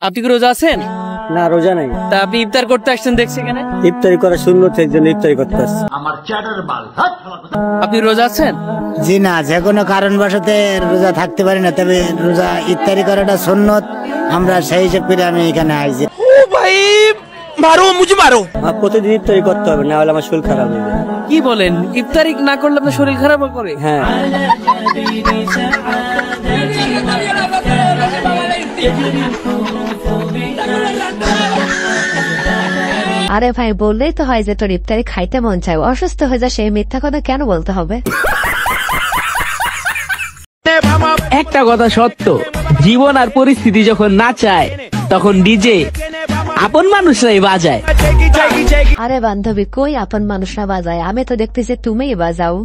আপনি কি রোজা আছেন? না, রোজা নাই। তা আপনি ইফতার করতে আসছেন দেখছি এখানে। ইফতারি করা সুন্নত, এর জন্য ইফতারি করতে আসছি। আপনি রোজা আছেন? জি না, যে কোনো কারণবশতে রোজা থাকতে পারি না, তবে রোজা ইফতারি করাটা সুন্নত, আমরা সেই হিসেব করে আমি এখানে আইছি। প্রতিদিন ইফতারি করতে হবে, না হলে আমার শরীর খারাপ হয়ে যাবে। কি বলেন, ইফতারি না করলে আপনার শরীর খারাপ করে? হ্যাঁ। আরে ভাই, বললেই তো হয় যে তোর ইফতারি খাইতে মন চায়, অসুস্থ হয়ে যা, সেই মিথ্যা কথা কেন বলতে হবে? একটা কথা সত্য, জীবন আর পরিস্থিতি যখন না চায় তখন ডিজে আপন মানুষরাই বাজায়। আরে বান্ধবী, কই আপন মানুষরা বাজায়? আমি তো দেখতেছি তুমিই বাজাও।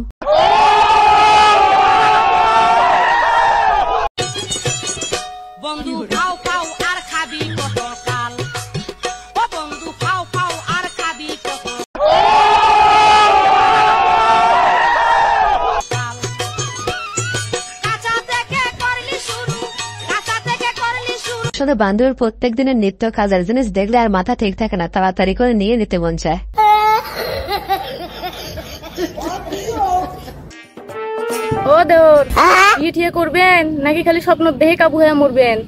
আসলে বান্ধবীর প্রত্যেক দিনের নিত্য কাজের জিনিস দেখলে আর মাথা ঠিক থাকে না, তাড়াতাড়ি করে নিয়ে নিতে মন চায়। ও দেওর, বিয়ে করবেন নাকি খালি স্বপ্ন দেখে কাবু হয়ে মরবেন?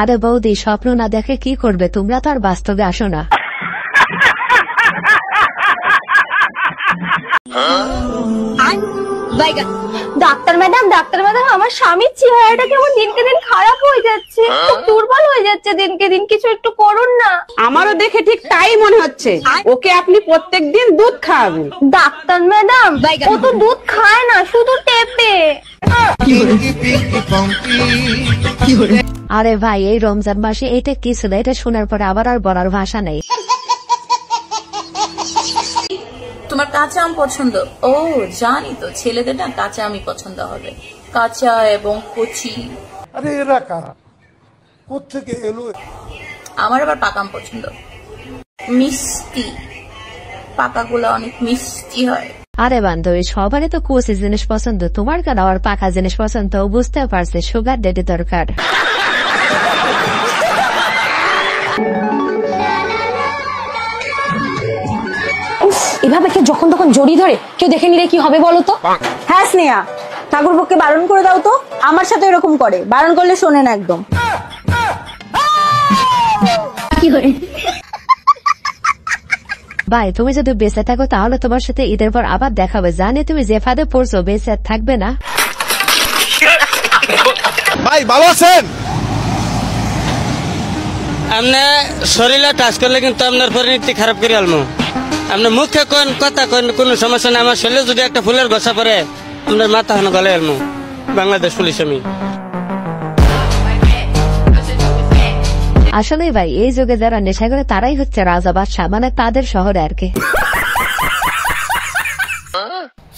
আরে বৌদি, স্বপ্ন না দেখে কি করবে? তোমরা তো আর বাস্তবে আসো না। ডাক্তার ম্যাডাম, আমার স্বামীর চেহারাটা কেমন দিনকে দিন খারাপ হয়ে যাচ্ছে, খুব দুর্বল হয়ে যাচ্ছে দিনকে দিন, কিছু একটু করুন না। আমারও দেখে ঠিক তাই মনে হচ্ছে, ওকে আপনি প্রত্যেকদিন দুধ খাওয়াবেন। ডাক্তার ম্যাডাম, ও তো দুধ খায় না, শুধু টেপে। আরে ভাই, এই রমজান মাসে এটা কি ছিল? এটা শোনার পরে আবার আর বলার ভাষা নেই। তোমার কাঁচা আম পছন্দ? ও জানি তো, ছেলেদের না কাঁচা আমই পছন্দ হবে, কাঁচা এবং কচি। আরে এরা কারা, কোত্থেকে এলো? আমার আবার পাকা আম পছন্দ, মিষ্টি, পাকাগুলো অনেক মিষ্টি হয়। আরে বান্ধবী, সবারই তো কচি জিনিস পছন্দ, তোমার কেন আবার পাকা জিনিস পছন্দ? বুঝতে পারছে, সুগার ডেডি দরকার। এভাবে কেউ যখন তখন জড়ি ধরে কেউ দেখে নিলে কি হবে বলো তো? হ্যাঁ স্নেহা, ঠাকুরপোকে বারণ করে দাও তো, আমার সাথে এরকম করে, বারণ করলে শোনে না একদম। ভাই, তুমি যদি বেঁচে থাকো তাহলে তোমার সাথে ঈদের পর আবার দেখাবে, জানি তুমি যে ফাঁদে পড়ছো বেঁচে থাকবে না। ভাই ভালো আছেন? আপনার শরীরে টাচ করলে কিন্তু আপনার পরিণতি খারাপ করে আলমো। আপনার মুখে কোন কথা কোন কোনো সমস্যা নেই, আমার শরীরে যদি একটা ফুলের গোছা পরে আপনার মাথা হানো গলে আলমো। বাংলাদেশ পুলিশ আমি। আসলে ভাই, এই যুগে যারা নেশা করে তারাই হচ্ছে রাজা বাদশাহ, মানে তাদের শহরে আর কি।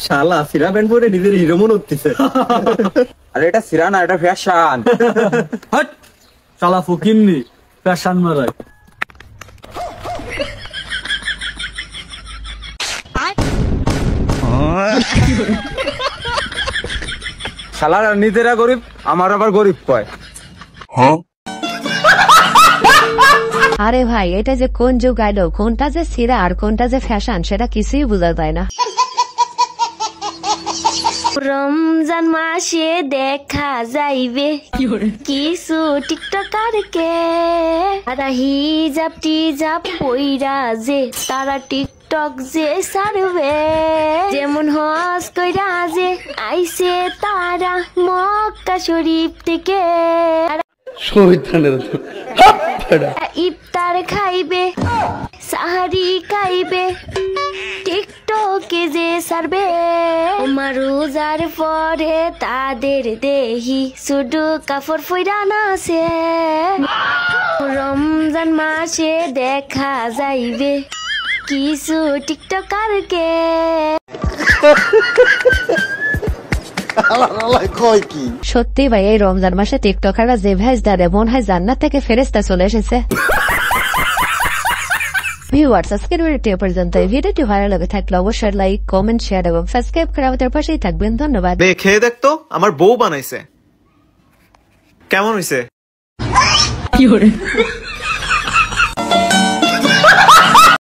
শালা সিরা প্যান্ট পরে নিজের হিরো মনে হচ্ছে। আরে এটা সিরা না, এটা ফ্যাশন। হট শালা ফকিন্নি, ফ্যাশন মারায়। শালারা নিজেরা গরিব, আমার আবার গরিব কয়। আরে ভাই, এটা যে কোন যুগ আইলো, কোনটা যে সিরা আর কোনটা যে ফ্যাশন সেটা কিছুই বোঝা যায় না। রমজান মাসে দেখা যাইবে কিছু টিকটকারকে, তারা হিজাব টিজাব পইরা যে তারা টিকটক যে সারবে, যেমন হজ কইরা যে আইছে তারা মক্কা শরীফ থেকে, ইফতার খাইবে, সাহারি খাইবে, টিকটকে যে সারবে। রোজার পরে তাদের দেহি শুধু কাপড় ফইরা নাছে, রমজান মাসে দেখা যাইবে কিছু টিকটকারকে। সত্যি ভাই, এই রমজান মাসে টিকটকাররা যে ভেজ দেয় মনে হয় জান্নাত থেকে ফেরেশতা চলে এসেছে। ভিউয়ার্স, আজকের ভিডিওটি পর্যন্ত। এই ভিডিওটি ভালো লাগে থাকলে অবশ্যই লাইক, কমেন্ট, শেয়ার এবং সাবস্ক্রাইব করে আমাদের পাশেই থাকবেন। ধন্যবাদ। খেয়ে দেখতো, আমার বউ বানাইছে, কেমন হয়েছে? কি